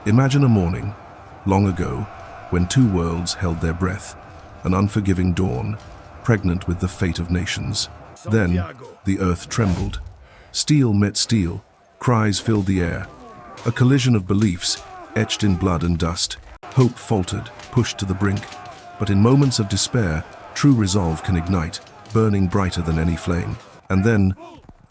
Imagine a morning, long ago, when two worlds held their breath, an unforgiving dawn, pregnant with the fate of nations. Then, the earth trembled. Steel met steel, cries filled the air. A collision of beliefs, etched in blood and dust. Hope faltered, pushed to the brink. But in moments of despair, true resolve can ignite, burning brighter than any flame. And then,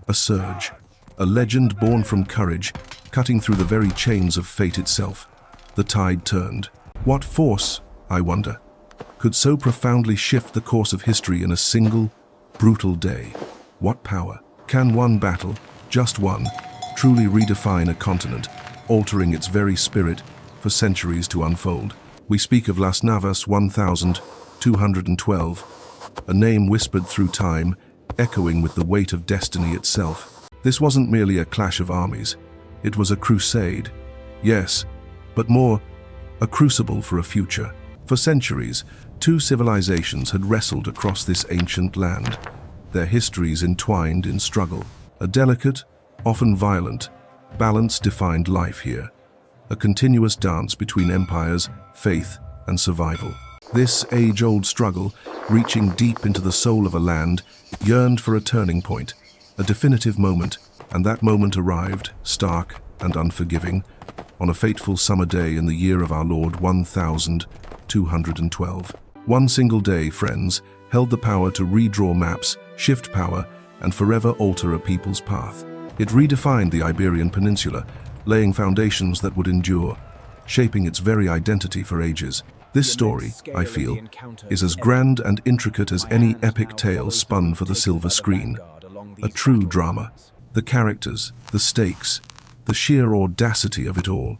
a surge. A legend born from courage, cutting through the very chains of fate itself. The tide turned. What force, I wonder, could so profoundly shift the course of history in a single, brutal day? What power? Can one battle, just one, truly redefine a continent, altering its very spirit for centuries to unfold? We speak of Las Navas 1212, a name whispered through time, echoing with the weight of destiny itself. This wasn't merely a clash of armies. It was a crusade. Yes, but more, a crucible for a future. For centuries, two civilizations had wrestled across this ancient land, their histories entwined in struggle. A delicate, often violent, balance defined life here. A continuous dance between empires, faith, and survival. This age-old struggle, reaching deep into the soul of a land, yearned for a turning point, a definitive moment, and that moment arrived, stark and unforgiving, on a fateful summer day in the year of our Lord 1212. One single day, friends, held the power to redraw maps, shift power, and forever alter a people's path. It redefined the Iberian Peninsula, laying foundations that would endure, shaping its very identity for ages. This story, I feel, is as grand and intricate as any epic tale spun for the silver screen. A true drama. The characters, the stakes, the sheer audacity of it all.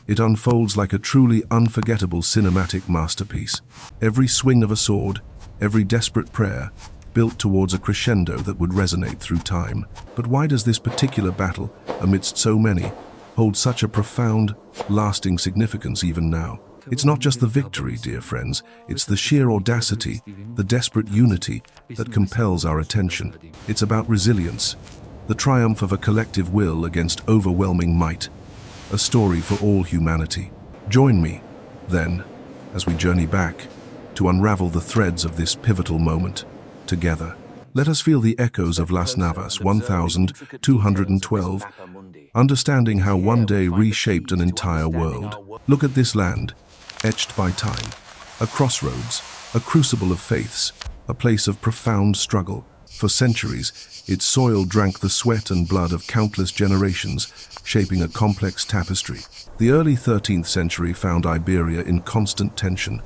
It unfolds like a truly unforgettable cinematic masterpiece. Every swing of a sword, every desperate prayer, built towards a crescendo that would resonate through time. But why does this particular battle, amidst so many, hold such a profound, lasting significance even now? It's not just the victory, dear friends, it's the sheer audacity, the desperate unity that compels our attention. It's about resilience, the triumph of a collective will against overwhelming might, a story for all humanity. Join me, then, as we journey back to unravel the threads of this pivotal moment together. Let us feel the echoes of Las Navas 1212, understanding how one day reshaped an entire world. Look at this land, etched by time, a crossroads, a crucible of faiths, a place of profound struggle. For centuries, its soil drank the sweat and blood of countless generations, shaping a complex tapestry. The early 13th century found Iberia in constant tension.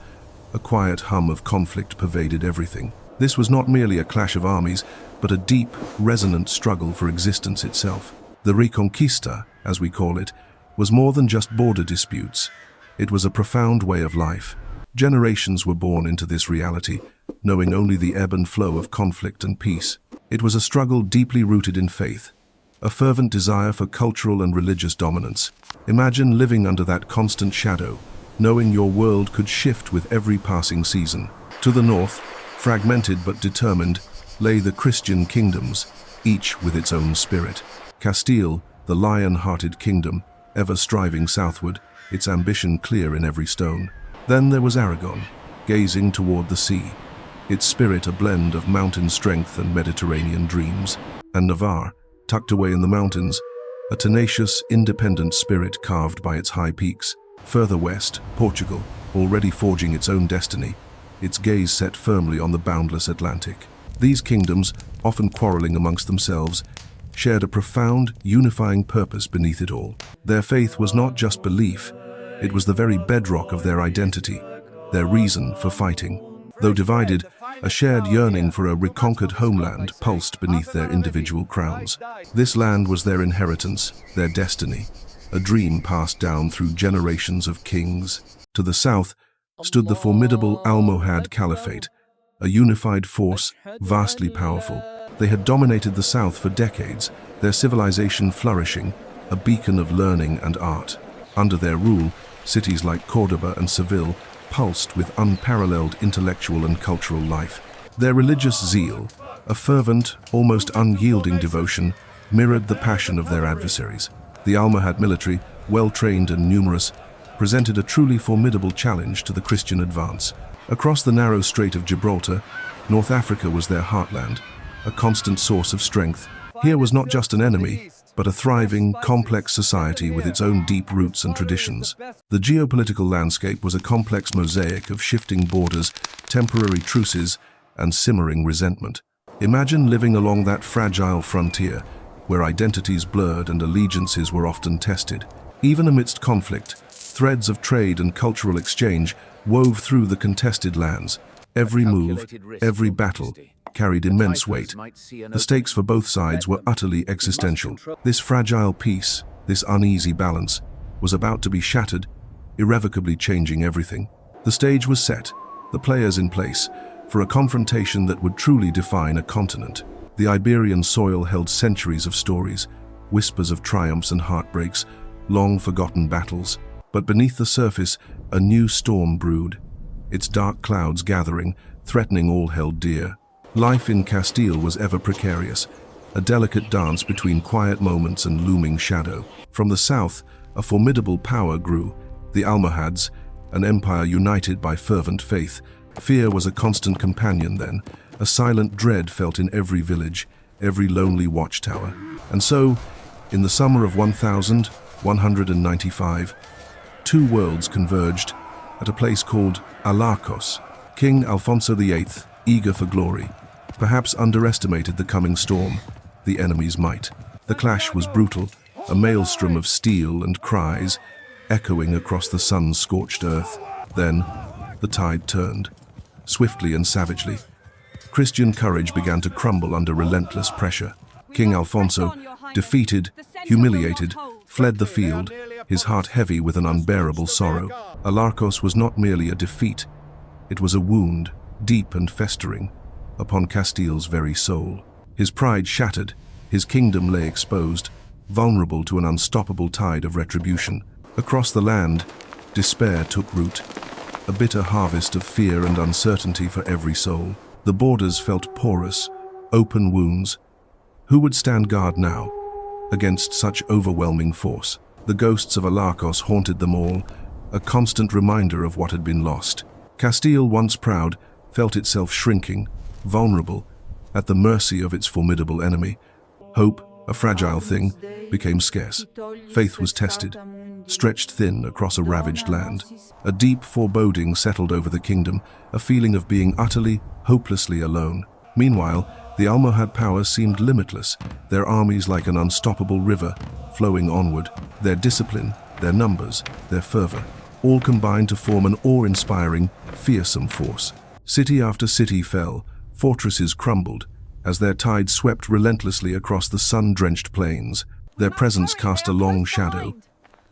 A quiet hum of conflict pervaded everything. This was not merely a clash of armies, but a deep, resonant struggle for existence itself. The Reconquista, as we call it, was more than just border disputes. It was a profound way of life. Generations were born into this reality, knowing only the ebb and flow of conflict and peace. It was a struggle deeply rooted in faith, a fervent desire for cultural and religious dominance. Imagine living under that constant shadow, knowing your world could shift with every passing season. To the north, fragmented but determined, lay the Christian kingdoms, each with its own spirit. Castile, the lion-hearted kingdom, ever striving southward, its ambition clear in every stone. Then there was Aragon, gazing toward the sea, its spirit a blend of mountain strength and Mediterranean dreams. And Navarre, tucked away in the mountains, a tenacious, independent spirit carved by its high peaks. Further west, Portugal, already forging its own destiny, its gaze set firmly on the boundless Atlantic. These kingdoms, often quarreling amongst themselves, shared a profound, unifying purpose beneath it all. Their faith was not just belief, it was the very bedrock of their identity, their reason for fighting. Though divided, a shared yearning for a reconquered homeland pulsed beneath their individual crowns. This land was their inheritance, their destiny, a dream passed down through generations of kings. To the south stood the formidable Almohad Caliphate, a unified force, vastly powerful. They had dominated the south for decades, their civilization flourishing, a beacon of learning and art. Under their rule, cities like Córdoba and Seville pulsed with unparalleled intellectual and cultural life. Their religious zeal, a fervent, almost unyielding devotion, mirrored the passion of their adversaries. The Almohad military, well-trained and numerous, presented a truly formidable challenge to the Christian advance. Across the narrow Strait of Gibraltar, North Africa was their heartland, a constant source of strength. Here was not just an enemy, but a thriving, complex society with its own deep roots and traditions. The geopolitical landscape was a complex mosaic of shifting borders, temporary truces, and simmering resentment. Imagine living along that fragile frontier, where identities blurred and allegiances were often tested. Even amidst conflict, threads of trade and cultural exchange wove through the contested lands. Every move, every battle, carried immense weight. The stakes for both sides were utterly existential. This fragile peace, this uneasy balance, was about to be shattered, irrevocably changing everything. The stage was set, the players in place, for a confrontation that would truly define a continent. The Iberian soil held centuries of stories, whispers of triumphs and heartbreaks, long-forgotten battles. But beneath the surface, a new storm brewed, its dark clouds gathering, threatening all held dear. Life in Castile was ever precarious, a delicate dance between quiet moments and looming shadow. From the south, a formidable power grew, the Almohads, an empire united by fervent faith. Fear was a constant companion then, a silent dread felt in every village, every lonely watchtower. And so, in the summer of 1195, two worlds converged at a place called Alarcos. King Alfonso VIII, eager for glory, perhaps underestimated the coming storm, the enemy's might. The clash was brutal, a maelstrom of steel and cries echoing across the sun-scorched earth. Then, the tide turned, swiftly and savagely. Christian courage began to crumble under relentless pressure. King Alfonso, defeated, humiliated, fled the field, his heart heavy with an unbearable sorrow. Alarcos was not merely a defeat, it was a wound, deep and festering, upon Castile's very soul. His pride shattered, his kingdom lay exposed, vulnerable to an unstoppable tide of retribution. Across the land, despair took root, a bitter harvest of fear and uncertainty for every soul. The borders felt porous, open wounds. Who would stand guard now against such overwhelming force? The ghosts of Alarcos haunted them all, a constant reminder of what had been lost. Castile, once proud, felt itself shrinking, vulnerable, at the mercy of its formidable enemy. Hope, a fragile thing, became scarce. Faith was tested, stretched thin across a ravaged land. A deep foreboding settled over the kingdom, a feeling of being utterly, hopelessly alone. Meanwhile, the Almohad power seemed limitless, their armies like an unstoppable river, flowing onward. Their discipline, their numbers, their fervor, all combined to form an awe-inspiring, fearsome force. City after city fell, fortresses crumbled, as their tide swept relentlessly across the sun-drenched plains. Their presence cast a long shadow,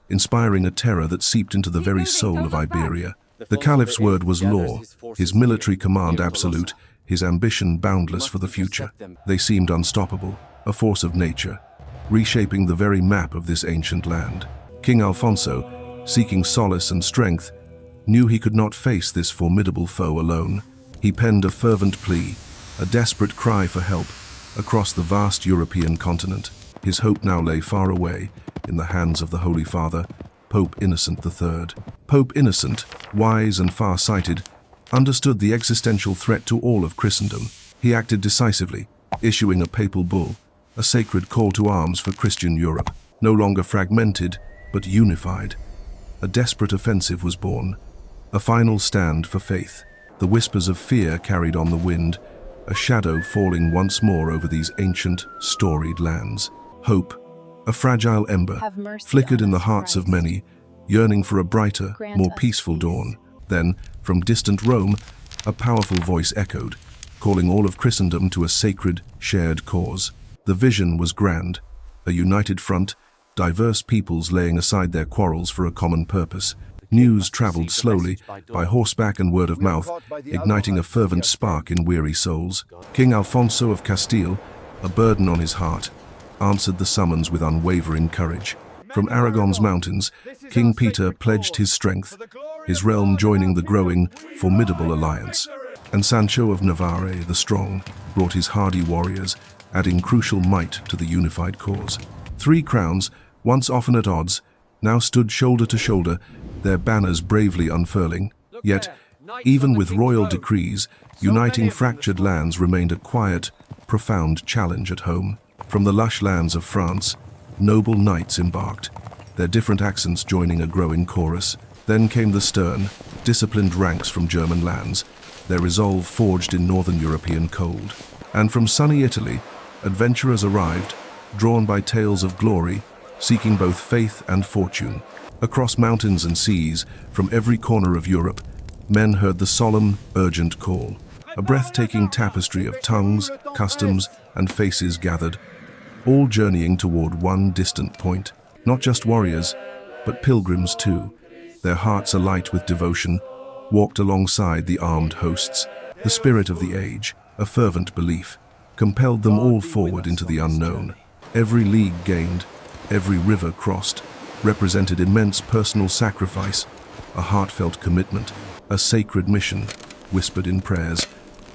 inspiring a terror that seeped into the very soul of Iberia. The Caliph's word was law, his military command absolute, his ambition boundless for the future. They seemed unstoppable, a force of nature, reshaping the very map of this ancient land. King Alfonso, seeking solace and strength, knew he could not face this formidable foe alone. He penned a fervent plea, a desperate cry for help, across the vast European continent. His hope now lay far away, in the hands of the Holy Father, Pope Innocent III. Pope Innocent, wise and far-sighted, understood the existential threat to all of Christendom. He acted decisively, issuing a papal bull, a sacred call to arms for Christian Europe, no longer fragmented, but unified. A desperate offensive was born, a final stand for faith. The whispers of fear carried on the wind, a shadow falling once more over these ancient, storied lands. Hope, a fragile ember, flickered in the hearts of many, yearning for a brighter, more peaceful dawn. Then, from distant Rome, a powerful voice echoed, calling all of Christendom to a sacred, shared cause. The vision was grand, a united front, diverse peoples laying aside their quarrels for a common purpose. News traveled slowly, by horseback and word of mouth, igniting a fervent spark in weary souls. King Alfonso of Castile, a burden on his heart, answered the summons with unwavering courage. From Aragon's mountains, King Peter pledged his strength, his realm joining the growing, formidable alliance. And Sancho of Navarre, the strong, brought his hardy warriors, adding crucial might to the unified cause. Three crowns, once often at odds, now stood shoulder to shoulder, their banners bravely unfurling. Yet, even with royal decrees, uniting fractured lands remained a quiet, profound challenge at home. From the lush lands of France, noble knights embarked, their different accents joining a growing chorus. Then came the stern, disciplined ranks from German lands, their resolve forged in northern European cold. And from sunny Italy, adventurers arrived, drawn by tales of glory, seeking both faith and fortune. Across mountains and seas, from every corner of Europe, men heard the solemn, urgent call. A breathtaking tapestry of tongues, customs, and faces gathered, all journeying toward one distant point. Not just warriors, but pilgrims too, their hearts alight with devotion, walked alongside the armed hosts. The spirit of the age, a fervent belief, compelled them all forward into the unknown. Every league gained, every river crossed, represented immense personal sacrifice, a heartfelt commitment, a sacred mission, whispered in prayers,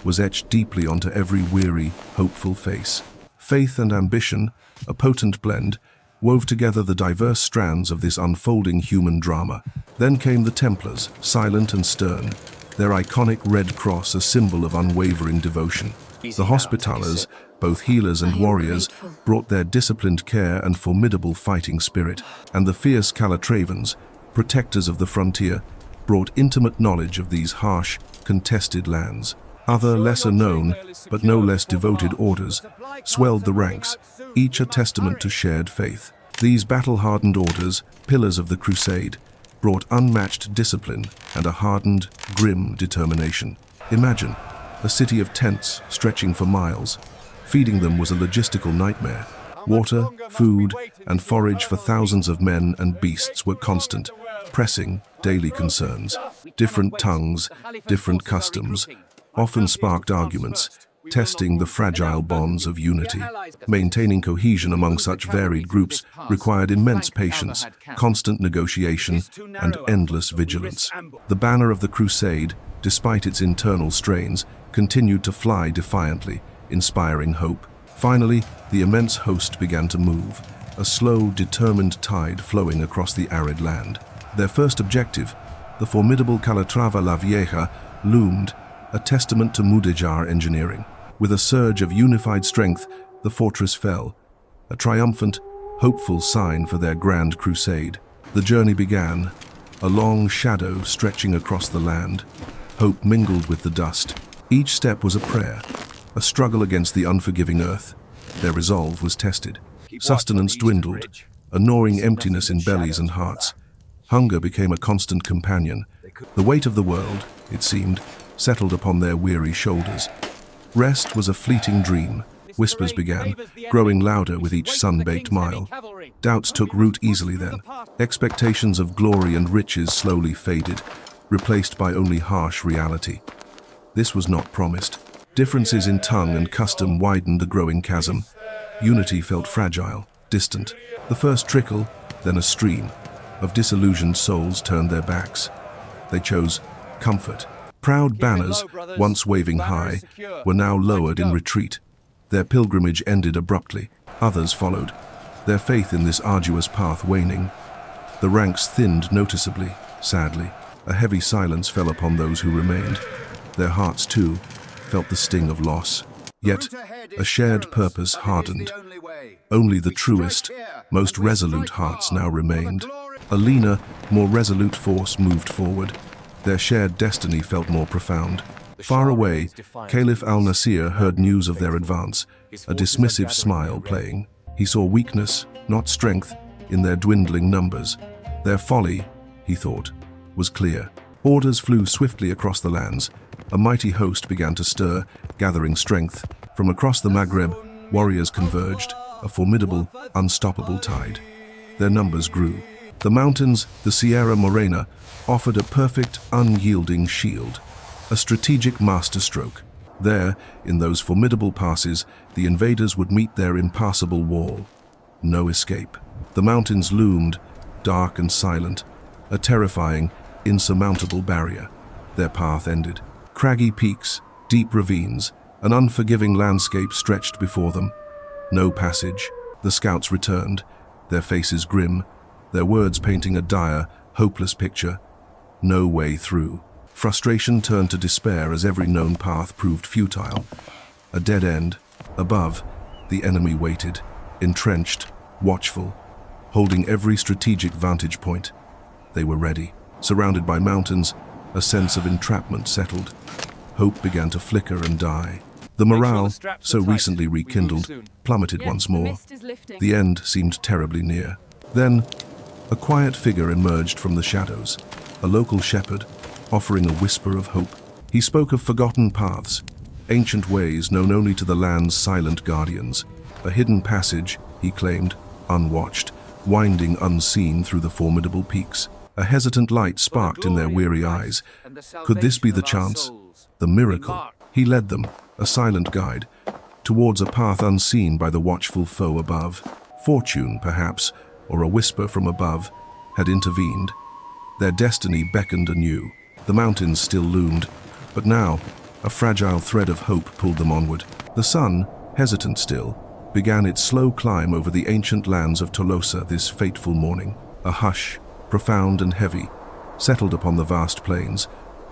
was etched deeply onto every weary, hopeful face. Faith and ambition, a potent blend, wove together the diverse strands of this unfolding human drama. Then came the Templars, silent and stern, their iconic red cross a symbol of unwavering devotion. The Hospitallers, both healers and warriors, brought their disciplined care and formidable fighting spirit, and the fierce Calatravans, protectors of the frontier, brought intimate knowledge of these harsh, contested lands. Other lesser-known, but no less devoted orders, swelled the ranks, each a testament to shared faith. These battle-hardened orders, pillars of the Crusade, brought unmatched discipline and a hardened, grim determination. Imagine, a city of tents stretching for miles. Feeding them was a logistical nightmare. Water, food, and forage for thousands of men and beasts were constant, pressing daily concerns. Different tongues, different customs, often sparked arguments, testing the fragile bonds of unity. Maintaining cohesion among such varied groups required immense patience, constant negotiation, and endless vigilance. The banner of the Crusade, despite its internal strains, continued to fly defiantly, inspiring hope. Finally, the immense host began to move, a slow, determined tide flowing across the arid land. Their first objective, the formidable Calatrava la Vieja, loomed, a testament to Mudéjar engineering. With a surge of unified strength, the fortress fell, a triumphant, hopeful sign for their grand crusade. The journey began, a long shadow stretching across the land. Hope mingled with the dust. Each step was a prayer, a struggle against the unforgiving earth. Their resolve was tested. Sustenance dwindled, a gnawing emptiness in bellies and hearts. Hunger became a constant companion. The weight of the world, it seemed, settled upon their weary shoulders. Rest was a fleeting dream. Whispers began, growing louder with each sun-baked mile. Doubts took root easily then. Expectations of glory and riches slowly faded, replaced by only harsh reality. This was not promised. Differences in tongue and custom widened the growing chasm. Unity felt fragile, distant. The first trickle, then a stream, of disillusioned souls turned their backs. They chose comfort. Proud banners, once waving high, were now lowered in retreat. Their pilgrimage ended abruptly. Others followed, their faith in this arduous path waning. The ranks thinned noticeably, sadly. A heavy silence fell upon those who remained. Their hearts, too, felt the sting of loss. Yet, a shared purpose hardened. Only the truest, most resolute hearts now remained. A leaner, more resolute force moved forward. Their shared destiny felt more profound. Far away, Caliph al-Nasir heard news of their advance, a dismissive smile playing. He saw weakness, not strength, in their dwindling numbers. Their folly, he thought, was clear. Orders flew swiftly across the lands. A mighty host began to stir, gathering strength. From across the Maghreb, warriors converged, a formidable, unstoppable tide. Their numbers grew. The mountains, the Sierra Morena, offered a perfect, unyielding shield, a strategic masterstroke. There, in those formidable passes, the invaders would meet their impassable wall. No escape. The mountains loomed, dark and silent, a terrifying, insurmountable barrier. Their path ended. Craggy peaks, deep ravines, an unforgiving landscape stretched before them. No passage. The scouts returned, their faces grim, their words painting a dire, hopeless picture. No way through. Frustration turned to despair as every known path proved futile. A dead end. Above, the enemy waited, entrenched, watchful, holding every strategic vantage point. They were ready. Surrounded by mountains, a sense of entrapment settled. Hope began to flicker and die. The morale, so recently rekindled, plummeted once more. The end seemed terribly near. Then, a quiet figure emerged from the shadows, a local shepherd, offering a whisper of hope. He spoke of forgotten paths, ancient ways known only to the land's silent guardians. A hidden passage, he claimed, unwatched, winding unseen through the formidable peaks. A hesitant light sparked in their weary eyes. Could this be the chance? The miracle? He led them, a silent guide, towards a path unseen by the watchful foe above. Fortune, perhaps, or a whisper from above, had intervened. Their destiny beckoned anew. The mountains still loomed, but now, a fragile thread of hope pulled them onward. The sun, hesitant still, began its slow climb over the ancient lands of Tolosa this fateful morning. A hush, profound and heavy, settled upon the vast plains,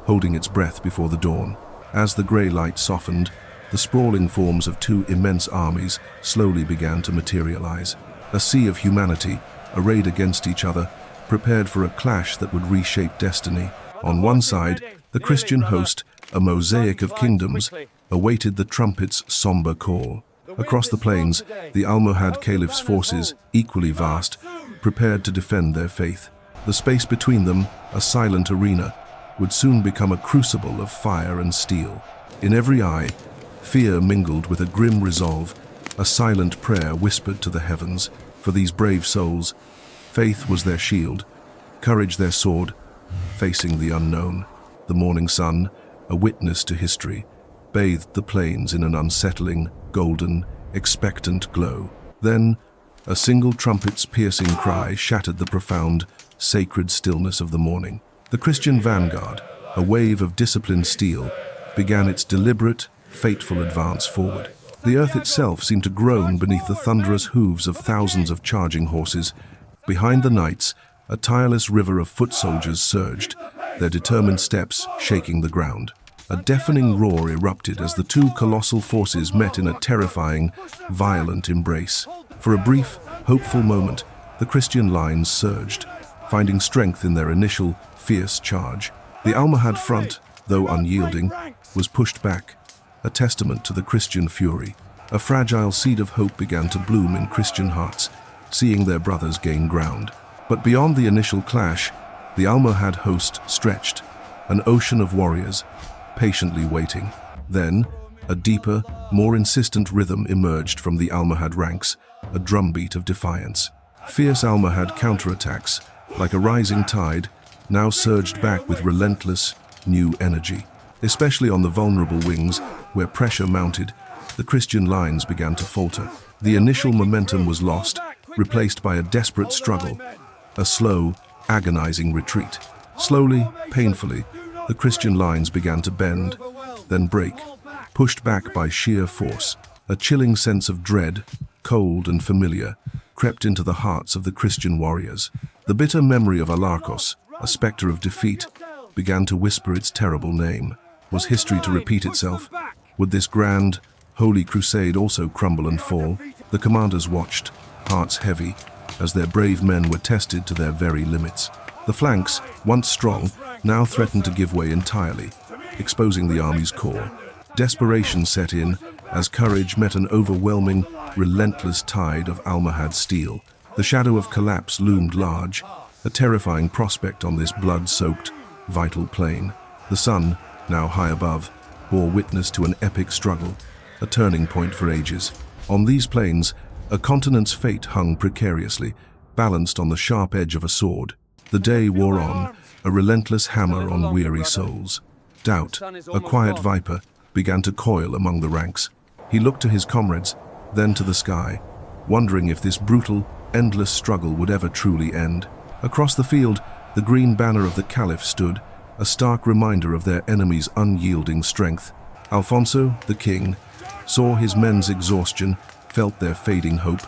holding its breath before the dawn. As the grey light softened, the sprawling forms of two immense armies slowly began to materialize. A sea of humanity, arrayed against each other, prepared for a clash that would reshape destiny. On one side, the Christian host, a mosaic of kingdoms, awaited the trumpet's somber call. Across the plains, the Almohad Caliph's forces, equally vast, prepared to defend their faith. The space between them, a silent arena, would soon become a crucible of fire and steel. In every eye, fear mingled with a grim resolve, a silent prayer whispered to the heavens. For these brave souls, faith was their shield, courage their sword, facing the unknown. The morning sun, a witness to history, bathed the plains in an unsettling, golden, expectant glow. Then, a single trumpet's piercing cry shattered the profound, sacred stillness of the morning. The Christian vanguard, a wave of disciplined steel, began its deliberate, fateful advance forward. The earth itself seemed to groan beneath the thunderous hooves of thousands of charging horses. Behind the knights, a tireless river of foot soldiers surged, their determined steps shaking the ground. A deafening roar erupted as the two colossal forces met in a terrifying, violent embrace. For a brief, hopeful moment, the Christian lines surged, finding strength in their initial, fierce charge. The Almohad front, though unyielding, was pushed back, a testament to the Christian fury. A fragile seed of hope began to bloom in Christian hearts, seeing their brothers gain ground. But beyond the initial clash, the Almohad host stretched, an ocean of warriors, patiently waiting. Then, a deeper, more insistent rhythm emerged from the Almohad ranks, a drumbeat of defiance. Fierce Almohad counterattacks, like a rising tide, now surged back with relentless, new energy. Especially on the vulnerable wings, where pressure mounted, the Christian lines began to falter. The initial momentum was lost, replaced by a desperate struggle, a slow, agonizing retreat. Slowly, painfully, the Christian lines began to bend, then break, pushed back by sheer force. A chilling sense of dread, cold and familiar, crept into the hearts of the Christian warriors. The bitter memory of Alarcos, a specter of defeat, began to whisper its terrible name. Was history to repeat itself? Would this grand, holy crusade also crumble and fall? The commanders watched, hearts heavy, as their brave men were tested to their very limits. The flanks, once strong, now threatened to give way entirely, exposing the army's core. Desperation set in as courage met an overwhelming, relentless tide of Almohad steel. The shadow of collapse loomed large, a terrifying prospect on this blood-soaked, vital plain. The sun, now high above, bore witness to an epic struggle, a turning point for ages. On these plains, a continent's fate hung precariously, balanced on the sharp edge of a sword. The day wore on, a relentless hammer on weary souls. Doubt, a quiet viper, began to coil among the ranks. He looked to his comrades, then to the sky, wondering if this brutal, endless struggle would ever truly end. Across the field, the green banner of the Caliph stood, a stark reminder of their enemy's unyielding strength. Alfonso, the king, saw his men's exhaustion, felt their fading hope.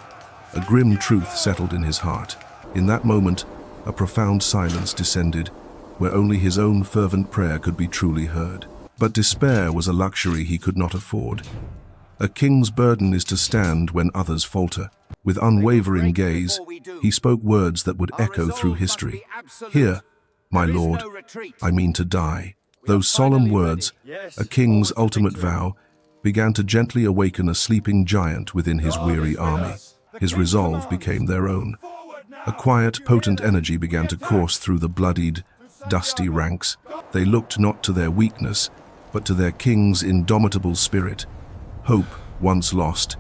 A grim truth settled in his heart. In that moment, a profound silence descended, where only his own fervent prayer could be truly heard. But despair was a luxury he could not afford. A king's burden is to stand when others falter. With unwavering gaze, he spoke words that would echo through history. "Here, my lord, I mean to die." Those solemn words, a king's ultimate vow, began to gently awaken a sleeping giant within his weary army. His resolve became their own. A quiet, potent energy began to course through the bloodied, dusty ranks. They looked not to their weakness, but to their king's indomitable spirit. Hope, once lost,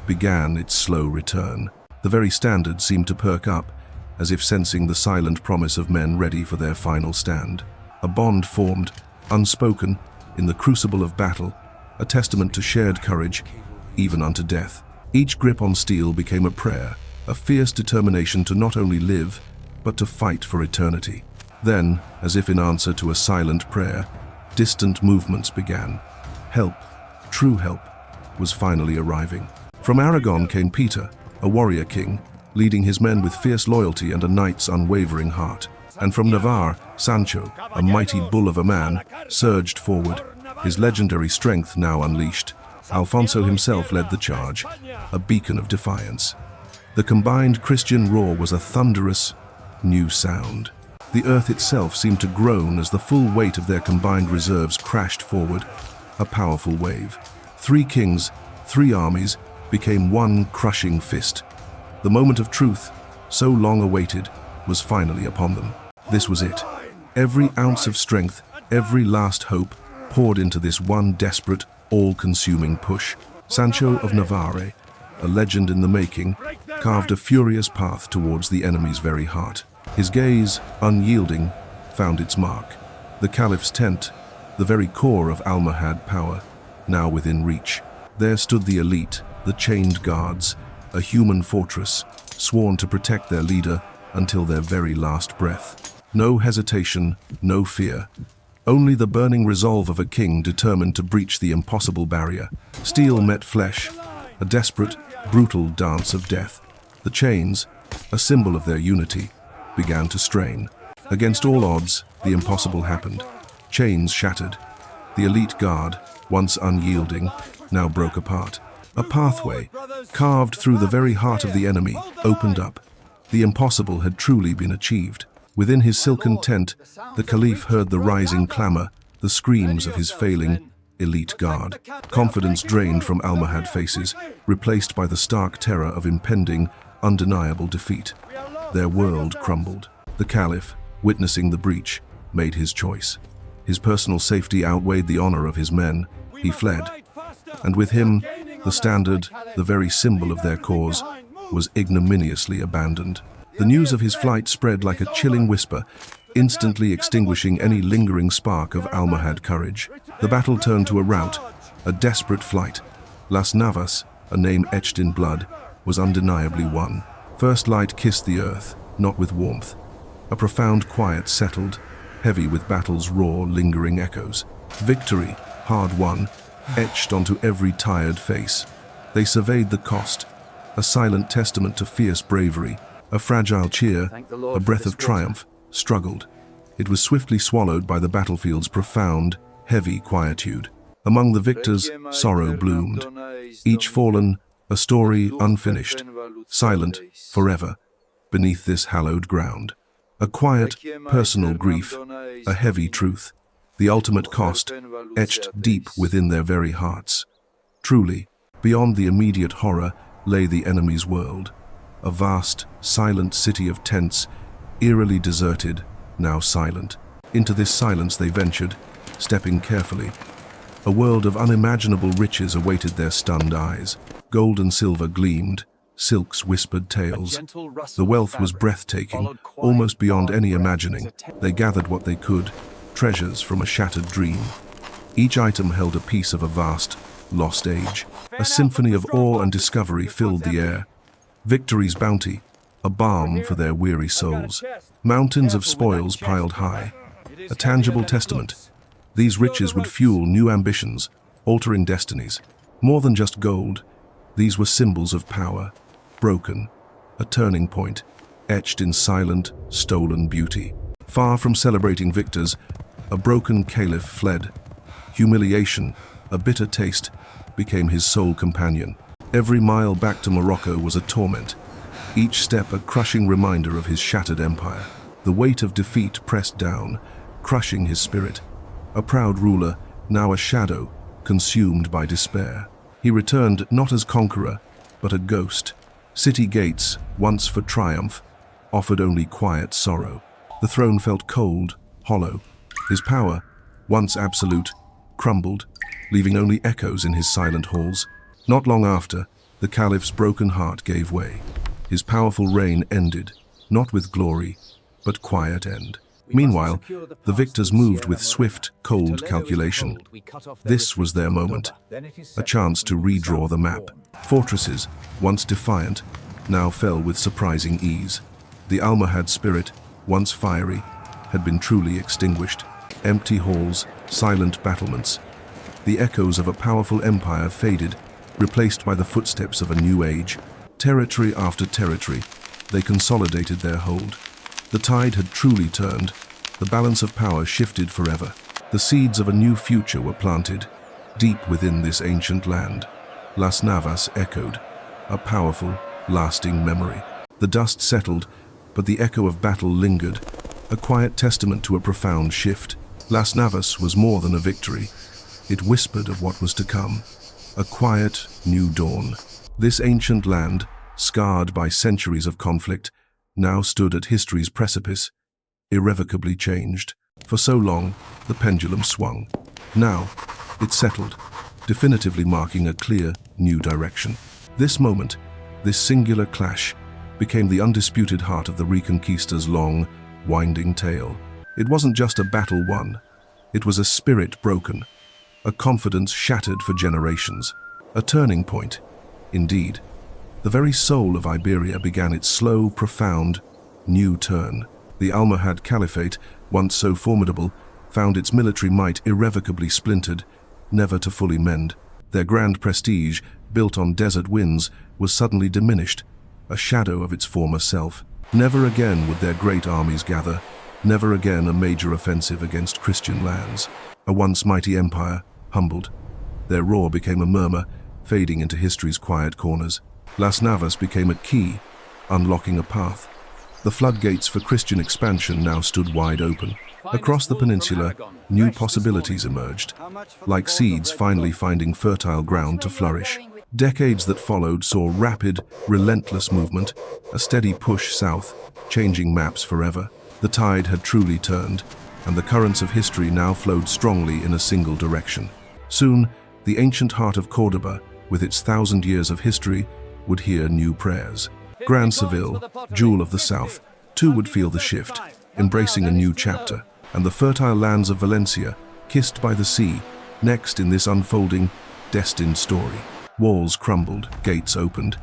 began its slow return. The very standard seemed to perk up, as if sensing the silent promise of men ready for their final stand. A bond formed, unspoken, in the crucible of battle, a testament to shared courage, even unto death. Each grip on steel became a prayer, a fierce determination to not only live, but to fight for eternity. Then, as if in answer to a silent prayer, distant movements began. Help, true help, was finally arriving. From Aragon came Peter, a warrior king, leading his men with fierce loyalty and a knight's unwavering heart. And from Navarre, Sancho, a mighty bull of a man, surged forward, his legendary strength now unleashed. Alfonso himself led the charge, a beacon of defiance. The combined Christian roar was a thunderous, new sound. The earth itself seemed to groan as the full weight of their combined reserves crashed forward, a powerful wave. 3 kings, 3 armies, became one crushing fist. The moment of truth, so long awaited, was finally upon them. This was it. Every ounce of strength, every last hope, poured into this one desperate, all-consuming push. Sancho of Navarre, a legend in the making, carved a furious path towards the enemy's very heart. His gaze, unyielding, found its mark. The Caliph's tent, the very core of Almohad power, now within reach. There stood the elite, the chained guards, a human fortress, sworn to protect their leader until their very last breath. No hesitation, no fear. Only the burning resolve of a king determined to breach the impossible barrier. Steel met flesh, a desperate, brutal dance of death. The chains, a symbol of their unity, began to strain. Against all odds, the impossible happened. Chains shattered. The elite guard, once unyielding, now broke apart. A pathway, carved through the very heart of the enemy, opened up. The impossible had truly been achieved. Within his silken tent, the Caliph heard the rising clamor, the screams of his failing, elite guard. Confidence drained from Almohad faces, replaced by the stark terror of impending, undeniable defeat. Their world crumbled. The Caliph, witnessing the breach, made his choice. His personal safety outweighed the honor of his men. He fled. And with him, the standard, the very symbol of their cause, was ignominiously abandoned. The news of his flight spread like a chilling whisper, instantly extinguishing any lingering spark of Almohad courage. The battle turned to a rout, a desperate flight. Las Navas, a name etched in blood, was undeniably won. First light kissed the earth, not with warmth. A profound quiet settled, heavy with battle's raw, lingering echoes. Victory, hard won, etched onto every tired face. They surveyed the cost, a silent testament to fierce bravery. A fragile cheer, a breath of triumph, struggled. It was swiftly swallowed by the battlefield's profound, heavy quietude. Among the victors, sorrow bloomed. Each fallen, a story unfinished, silent forever, beneath this hallowed ground. A quiet, personal grief, a heavy truth, the ultimate cost, etched deep within their very hearts. Truly, beyond the immediate horror lay the enemy's world. A vast, silent city of tents, eerily deserted, now silent. Into this silence they ventured, stepping carefully. A world of unimaginable riches awaited their stunned eyes. Gold and silver gleamed, silks whispered tales. The wealth was breathtaking, almost beyond any imagining. They gathered what they could, treasures from a shattered dream. Each item held a piece of a vast, lost age. A symphony of awe and discovery filled the air. Victory's bounty, a balm for their weary souls. Mountains of spoils piled high, a tangible testament. These riches would fuel new ambitions, altering destinies. More than just gold, these were symbols of power, broken, a turning point. etched in silent, stolen beauty. Far from celebrating victors, a broken caliph fled. Humiliation, a bitter taste, became his sole companion. Every mile back to Morocco was a torment, each step a crushing reminder of his shattered empire. The weight of defeat pressed down, crushing his spirit. A proud ruler, now a shadow, consumed by despair. He returned not as conqueror, but a ghost. City gates, once for triumph, offered only quiet sorrow. The throne felt cold, hollow. His power, once absolute, crumbled, leaving only echoes in his silent halls. Not long after, the caliph's broken heart gave way. His powerful reign ended, not with glory, but quiet end. Meanwhile, the victors moved with swift, cold calculation. This was their moment, a chance to redraw the map. Fortresses, once defiant, now fell with surprising ease. The Almohad spirit, once fiery, had been truly extinguished. Empty halls, silent battlements. The echoes of a powerful empire faded, replaced by the footsteps of a new age. Territory after territory, they consolidated their hold. The tide had truly turned. The balance of power shifted forever. The seeds of a new future were planted, deep within this ancient land. Las Navas echoed, a powerful, lasting memory. The dust settled, but the echo of battle lingered, a quiet testament to a profound shift. Las Navas was more than a victory. It whispered of what was to come, a quiet, new dawn. This ancient land, scarred by centuries of conflict, now stood at history's precipice, irrevocably changed. For so long, the pendulum swung. Now, it settled, definitively marking a clear, new direction. This moment, this singular clash, became the undisputed heart of the Reconquista's long, winding tale. It wasn't just a battle won. It was a spirit broken, a confidence shattered for generations. A turning point, indeed. The very soul of Iberia began its slow, profound, new turn. The Almohad Caliphate, once so formidable, found its military might irrevocably splintered, never to fully mend. Their grand prestige, built on desert winds, was suddenly diminished, a shadow of its former self. Never again would their great armies gather, never again a major offensive against Christian lands. A once mighty empire, humbled. Their roar became a murmur, fading into history's quiet corners. Las Navas became a key, unlocking a path. The floodgates for Christian expansion now stood wide open. Across the peninsula, new possibilities emerged, like seeds finally finding fertile ground to flourish. Decades that followed saw rapid, relentless movement, a steady push south, changing maps forever. The tide had truly turned, and the currents of history now flowed strongly in a single direction. Soon, the ancient heart of Córdoba, with its 1,000 years of history, would hear new prayers. Grand Seville, jewel of the south, too would feel the shift, embracing a new chapter. And the fertile lands of Valencia, kissed by the sea, next in this unfolding, destined story. Walls crumbled, gates opened.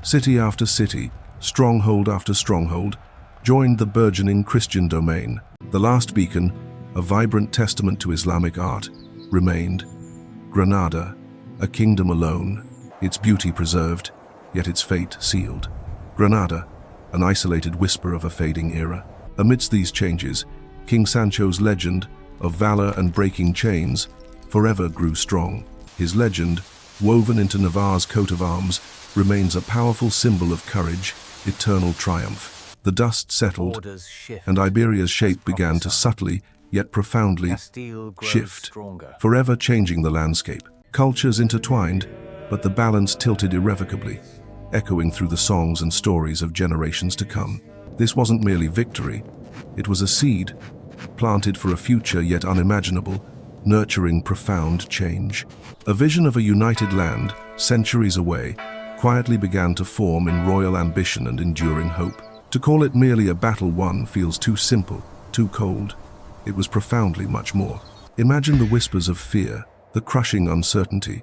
City after city, stronghold after stronghold, joined the burgeoning Christian domain. The last beacon, a vibrant testament to Islamic art, remained. Granada, a kingdom alone, its beauty preserved, yet its fate sealed. Granada, an isolated whisper of a fading era. Amidst these changes, King Sancho's legend of valor and breaking chains forever grew strong. His legend, woven into Navarre's coat of arms, remains a powerful symbol of courage, eternal triumph. The dust settled, and Iberia's shape began to subtly, yet profoundly, shift, forever changing the landscape. Cultures intertwined, but the balance tilted irrevocably, echoing through the songs and stories of generations to come. This wasn't merely victory, it was a seed, planted for a future yet unimaginable, nurturing profound change. A vision of a united land, centuries away, quietly began to form in royal ambition and enduring hope. To call it merely a battle won feels too simple, too cold. It was profoundly much more. Imagine the whispers of fear, the crushing uncertainty,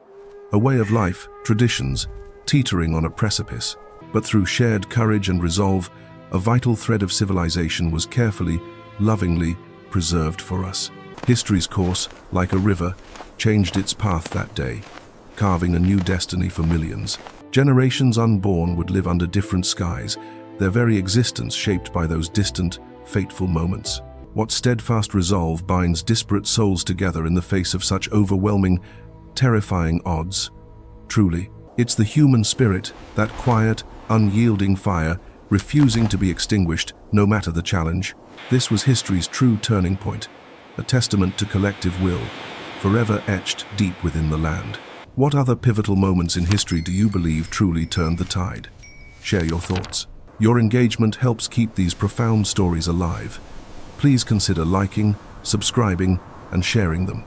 a way of life, traditions, teetering on a precipice. But through shared courage and resolve, a vital thread of civilization was carefully, lovingly preserved for us. History's course, like a river, changed its path that day, carving a new destiny for millions. Generations unborn would live under different skies, their very existence shaped by those distant, fateful moments. What steadfast resolve binds disparate souls together in the face of such overwhelming, terrifying odds? Truly, it's the human spirit, that quiet, unyielding fire, refusing to be extinguished, no matter the challenge. This was history's true turning point, a testament to collective will, forever etched deep within the land. What other pivotal moments in history do you believe truly turned the tide? Share your thoughts. Your engagement helps keep these profound stories alive. Please consider liking, subscribing, and sharing them.